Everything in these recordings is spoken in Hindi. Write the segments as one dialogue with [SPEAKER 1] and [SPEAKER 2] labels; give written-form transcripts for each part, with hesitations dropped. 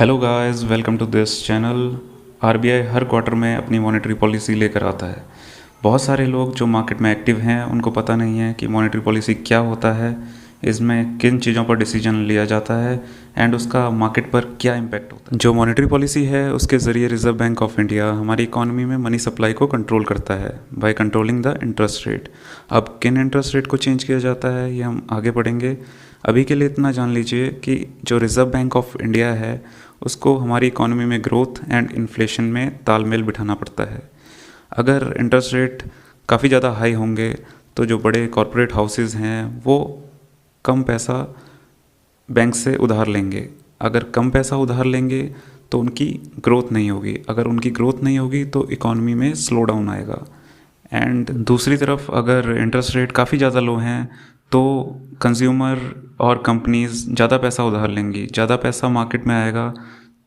[SPEAKER 1] Hello guys, welcome to this channel. RBI हर क्वार्टर में अपनी मॉनेटरी पॉलिसी लेकर आता है। बहुत सारे लोग जो मार्केट में एक्टिव हैं उनको पता नहीं है कि मॉनेटरी पॉलिसी क्या होता है, इसमें किन चीज़ों पर डिसीजन लिया जाता है एंड उसका मार्केट पर क्या इम्पैक्ट होता है। जो मॉनेटरी पॉलिसी है उसके ज़रिए रिजर्व बैंक ऑफ इंडिया हमारी इकोनॉमी में मनी सप्लाई को कंट्रोल करता है by controlling the interest rate. अब किन इंटरेस्ट रेट को चेंज किया जाता है ये हम आगे पढ़ेंगे। अभी के लिए इतना जान लीजिए कि जो रिज़र्व बैंक ऑफ इंडिया है उसको हमारी इकोनॉमी में ग्रोथ एंड इन्फ्लेशन में तालमेल बिठाना पड़ता है। अगर इंटरेस्ट रेट काफ़ी ज़्यादा हाई होंगे तो जो बड़े कॉरपोरेट हाउसेस हैं वो कम पैसा बैंक से उधार लेंगे। अगर कम पैसा उधार लेंगे तो उनकी ग्रोथ नहीं होगी। अगर उनकी ग्रोथ नहीं होगी तो इकोनॉमी में स्लो डाउन आएगा। एंड दूसरी तरफ अगर इंटरेस्ट रेट काफ़ी ज़्यादा लो हैं तो कंज्यूमर और कंपनीज ज़्यादा पैसा उधार लेंगी। ज़्यादा पैसा मार्केट में आएगा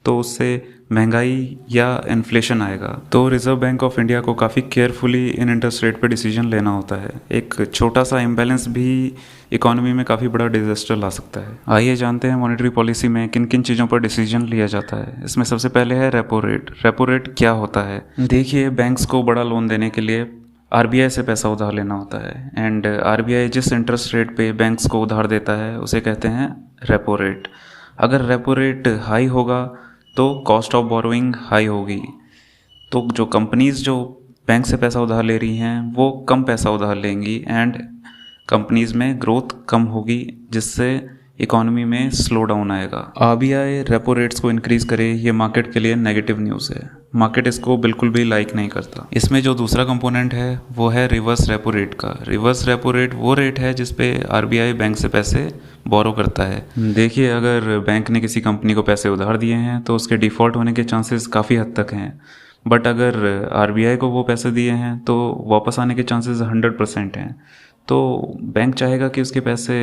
[SPEAKER 1] तो उससे महंगाई या इन्फ्लेशन आएगा। तो रिज़र्व बैंक ऑफ इंडिया को काफ़ी केयरफुली इन इंटरेस्ट रेट पे डिसीजन लेना होता है। एक छोटा सा इम्बैलेंस भी इकोनॉमी में काफ़ी बड़ा डिजास्टर ला सकता है। आइए जानते हैं मॉनेटरी पॉलिसी में किन किन चीज़ों पर डिसीजन लिया जाता है। इसमें सबसे पहले है रेपो रेट। रेपो रेट क्या होता है? देखिए, बैंक्स को बड़ा लोन देने के लिए आरबीआई से पैसा उधार लेना होता है एंड आरबीआई जिस इंटरेस्ट रेट पे बैंक्स को उधार देता है उसे कहते हैं रेपो रेट। अगर रेपो रेट हाई होगा तो कॉस्ट ऑफ बोरोइंग हाई होगी, तो जो कंपनीज जो बैंक से पैसा उधार ले रही हैं वो कम पैसा उधार लेंगी एंड कंपनीज में ग्रोथ कम होगी जिससे इकोनॉमी में स्लो डाउन आएगा। आरबीआई रेपो रेट्स को इंक्रीज़ करे ये मार्केट के लिए नेगेटिव न्यूज़ है। मार्केट इसको बिल्कुल भी लाइक नहीं करता। इसमें जो दूसरा कंपोनेंट है वो है रिवर्स रेपो रेट का। रिवर्स रेपो रेट वो रेट है जिस पे आरबीआई बैंक से पैसे बोरो करता है। देखिए, अगर बैंक ने किसी कंपनी को पैसे उधार दिए हैं तो उसके डिफ़ॉल्ट होने के चांसेस काफ़ी हद तक हैं। बट अगर आरबीआई को वो पैसे दिए हैं तो वापस आने के चांसेस 100% हैं। तो बैंक चाहेगा कि उसके पैसे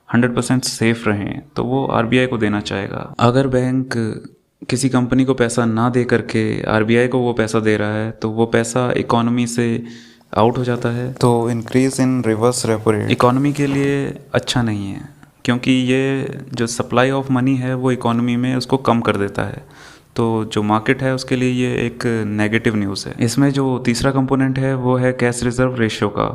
[SPEAKER 1] 100% सेफ रहें तो वो आरबीआई को देना चाहेगा। अगर बैंक किसी कंपनी को पैसा ना दे करके आरबीआई को वो पैसा दे रहा है तो वो पैसा इकोनॉमी से आउट हो जाता है। तो increase in reverse repo rate economy के लिए अच्छा नहीं है, क्योंकि ये जो सप्लाई ऑफ मनी है वो इकोनॉमी में उसको कम कर देता है। तो जो मार्केट है उसके लिए ये एक नेगेटिव न्यूज़ है। इसमें जो तीसरा कंपोनेंट है वो है कैश रिजर्व रेशियो का।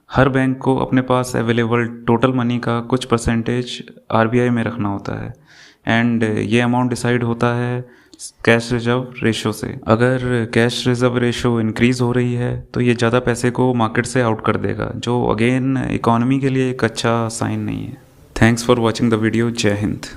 [SPEAKER 1] हर बैंक को अपने पास अवेलेबल टोटल मनी का कुछ परसेंटेज आरबीआई में रखना होता है एंड ये अमाउंट डिसाइड होता है कैश रिजर्व रेशो से। अगर कैश रिजर्व रेशो इंक्रीज़ हो रही है तो ये ज़्यादा पैसे को मार्केट से आउट कर देगा, जो अगेन इकोनॉमी के लिए एक अच्छा साइन नहीं है। Thanks for watching the video. जय हिंद।